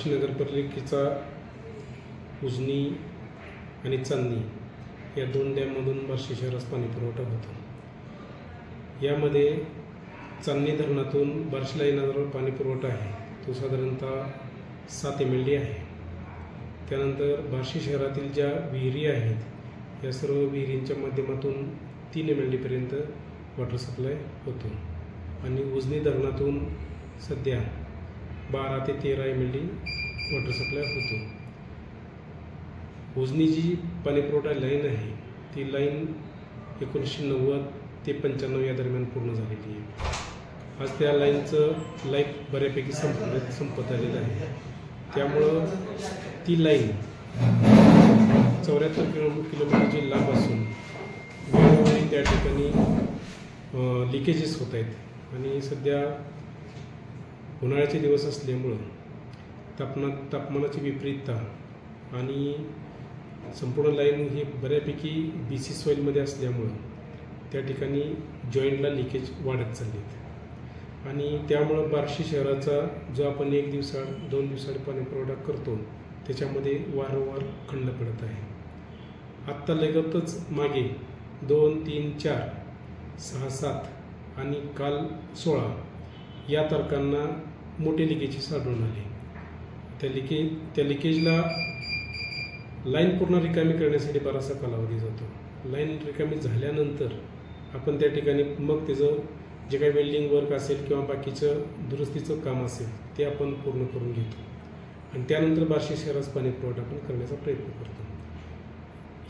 बार्शी नगरपालिकेचा उजनी आणि चांदणी या दोन डॅममधून बार्शी शहरास पाणी पुरवठा होतो। यामध्ये चांदणी धरणातून बार्शीला येणारा पाणी पुरवठा आहे तो साधारणतः 7 MLD आहे। त्यानंतर बार्शी शहरातील ज्या विहिरी आहेत या सर्व विहिरींच्या माध्यमातून 3 MLD पर्यंत वॉटर सप्लाय होतो आणि उजनी धरणातून सध्या 12 ते 13 MLD वॉटर सप्लाय होतो। उजनी जी पाणी पुरवठा लाईन आहे ती लाईन 1990 ते 95 या दरम्यान पूर्ण झालेली आहे। आज त्या लाईनचं लाईफ बऱ्यापैकी संपत आलेलं आहे। त्यामुळं ती लाईन 74 किलोमीटरची लांब असून वेळोवेळी त्या ठिकाणी लिकेजेस होत आहेत आणि सध्या उन्हाळ्याचे दिवस असल्यामुळं तापमानाची विपरीतता आणि संपूर्ण लाईन ही बऱ्यापैकी BC सॉईलमध्ये असल्यामुळं त्या ठिकाणी जॉईंटला लिकेज वाढत चालले आहेत आणि त्यामुळं बार्शी शहराचा जो आपण 1 दिवसाआड 2 दिवसाआड पाणी पुरवठा करतो त्याच्यामध्ये वारंवार खंड पडत आहे। आत्ता लगतच मागे 2, 3, 4, 6, 7 आणि काल 16 या तारखांना मोठे लिकेजेस आढळून आले। त्या लिकेजला लाईन पूर्ण रिकामी करण्यासाठी बराचसा कालावधी जातो। लाईन रिकामी झाल्यानंतर आपण त्या ठिकाणी मग त्याचं जे काही वेल्डिंग वर्क असेल किंवा बाकीचं दुरुस्तीचं काम असेल ते आपण पूर्ण करून घेतो आणि त्यानंतर बार्शी शहरास पाणी पुरवठा आपण करण्याचा प्रयत्न करतो।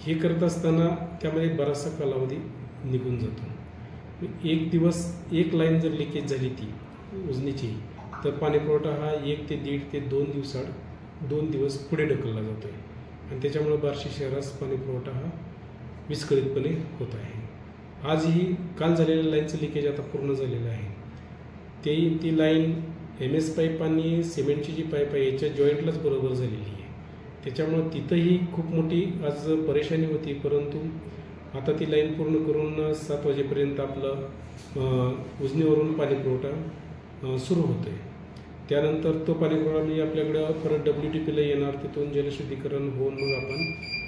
हे करत असताना त्यामध्ये बराचसा कालावधी निघून जातो। एक दिवस एक लाईन जर लिकेज झाली ती उजनीची तर पाणी पुरवठा हा 1 ते 1.5 ते 2 दिवसाआड 2 दिवस पुढे ढकलला जातो आहे आणि त्याच्यामुळे बार्शी शहरास पाणी पुरवठा हा विस्कळीतपणे होत आहे। आजही काल झालेल्या लाईनचं लिकेज आता पूर्ण झालेलं आहे। ती लाईन MS पाईप आणि सिमेंटची जी पाईप आहे याच्या जॉईंटलाच बरोबर झालेली आहे। त्याच्यामुळं तिथंही खूप मोठी आज परेशानी होती, परंतु आता ती लाईन पूर्ण करून 7 वाजेपर्यंत आपलं उजनीवरून पाणी पुरवठा सुरू होतो आहे। त्यानंतर तो पाणी पुरवठा आपल्याकडं परत WTPला येणार, तिथून जलशुद्धीकरण होऊन मग आपण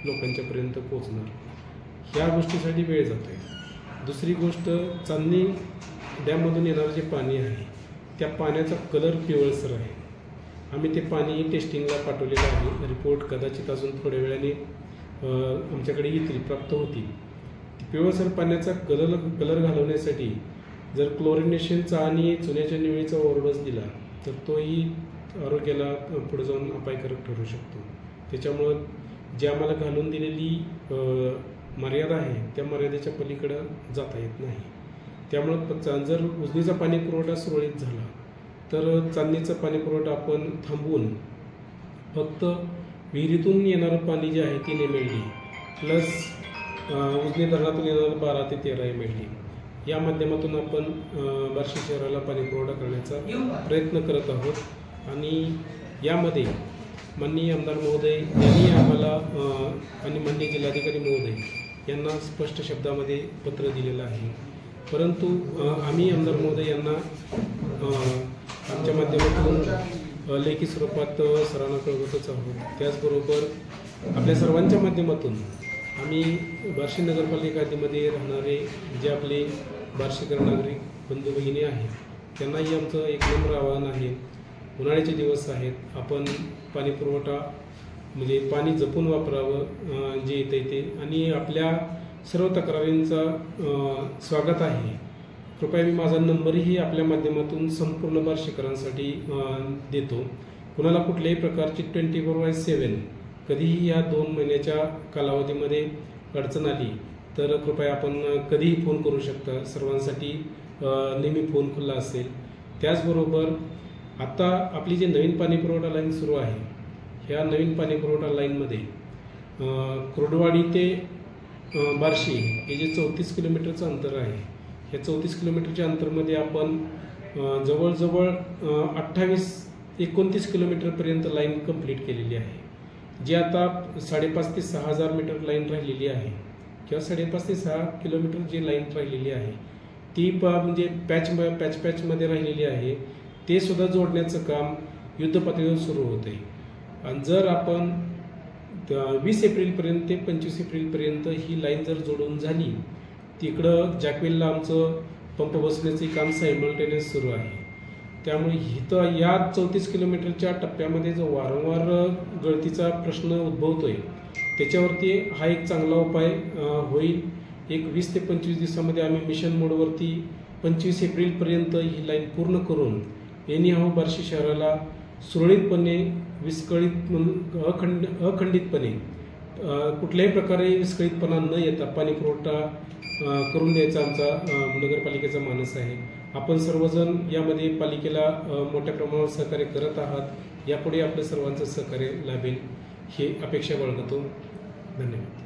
लोकांच्यापर्यंत पोहोचणार। ह्या गोष्टीसाठी वेळ जातो आहे। दुसरी गोष्ट, चांदणी डॅममधून येणारं जे पाणी आहे त्या पाण्याचा कलर पिवळसर आहे। आम्ही ते पाणी टेस्टिंगला पाठवलेलं आहे। रिपोर्ट कदाचित अजून थोड्या वेळाने आमच्याकडे येतील, प्राप्त होतील। पिवळसर पाण्याचा कलर घालवण्यासाठी जर क्लोरिनेशनचा आणि चुन्याच्या निवळीचा ओव्हरडोस दिला तर तोही आरोग्याला पुढे जाऊन अपायकारक ठरू शकतो। त्याच्यामुळं जी आम्हाला घालून दिलेली मर्यादा आहे त्या मर्यादेच्या पलीकडं जाता येत नाही। त्यामुळं जर उजनीचा पाणी पुरवठा सुरळीत झाला तर चांदणीचा पाणी पुरवठा आपण थांबवून फक्त विहिरीतून येणारं पाणी जे आहे 3 MLD प्लस उजनी धरणातून येणारं 12 ते 13 MLD या माध्यमातून आपण बार्शी शहराला पाणी पुरवठा करण्याचा प्रयत्न करत आहोत आणि यामध्ये माननीय आमदार महोदय यांनी आम्हाला आणि माननीय जिल्हाधिकारी महोदय यांना स्पष्ट शब्दामध्ये पत्र दिलेलं आहे। परंतु आम्ही आमदार महोदय यांना आमच्या माध्यमातून लेखी स्वरूपात सरांना कळवतच आहोत। त्याचबरोबर आपल्या सर्वांच्या माध्यमातून आम्ही बार्शी नगरपालिकामध्ये राहणारे जे आपले बार्शीकर नागरिक बंधू भगिनी आहेत त्यांनाही आमचं एक नम्र आवाहन आहे। उन्हाळ्याचे दिवस आहेत, आपण पाणी पुरवठा म्हणजे पाणी जपून वापरावं जे येते ते, आणि आपल्या सर्व तक्रारींचा स्वागत आहे। कृपया मी माझा नंबरही आपल्या माध्यमातून संपूर्ण बार्शीकरांसाठी देतो। कुणाला कुठल्याही प्रकारची 24/7 कधीही या 2 महिन्याच्या कालावधीमध्ये अडचण आली तर कृपया आपण कधीही फोन करू शकता। सर्वांसाठी नेहमी फोन खुला असेल। त्याचबरोबर आता आपली जी नवीन पाणी पुरवठा लाईन सुरू आहे ह्या नवीन पाणी पुरवठा लाईनमध्ये कुर्डवाडी ते बार्शी हे जे 34 किलोमीटरचं अंतर आहे, ह्या 34 किलोमीटरच्या अंतरमध्ये आपण जवळजवळ 29 किलोमीटरपर्यंत लाईन कंप्लीट केलेली आहे। जी आता 5.5 ते 6,000 मीटर लाईन राहिलेली आहे किंवा 5.5 ते 6 किलोमीटर जी लाईन राहिलेली आहे ती म्हणजे पॅचमध्ये राहिलेली आहे, ते सुद्धा जोडण्याचं काम युद्धपातळीवर सुरू होते। आणि जर आपण 20 एप्रिलपर्यंत ते 25 एप्रिलपर्यंत ही लाईन जर जोडून झाली, तिकडं जॅकवेलला आमचं पंप बसण्याचे काम सायमल्टेनियस सुरू आहे. त्यामुळे इथं या 34 किलोमीटरच्या टप्प्यामध्ये जो वारंवार गळतीचा प्रश्न उद्भवतोय, त्याच्यावरती हा एक चांगला उपाय होईल. एक 20 ते 25 दिवसामध्ये आम्ही मिशन मोडवरती 25 एप्रिलपर्यंत ही लाईन पूर्ण करून एनिहाऊ बार्शी शहराला सुरळीतपणे अखंडितपणे कुठल्याही प्रकारे विस्कळीतपणा न येता पाणी पुरवठा करून द्यायचा आमचा नगरपालिकेचा मानस आहे. आपण सर्वजण यामध्ये पालिकेला मोठ्या प्रमाणावर सहकार्य करत आहात. यापुढे आपल्या सर्वांचं सहकार्य लाभेल ही अपेक्षा बाळगतो. धन्यवाद.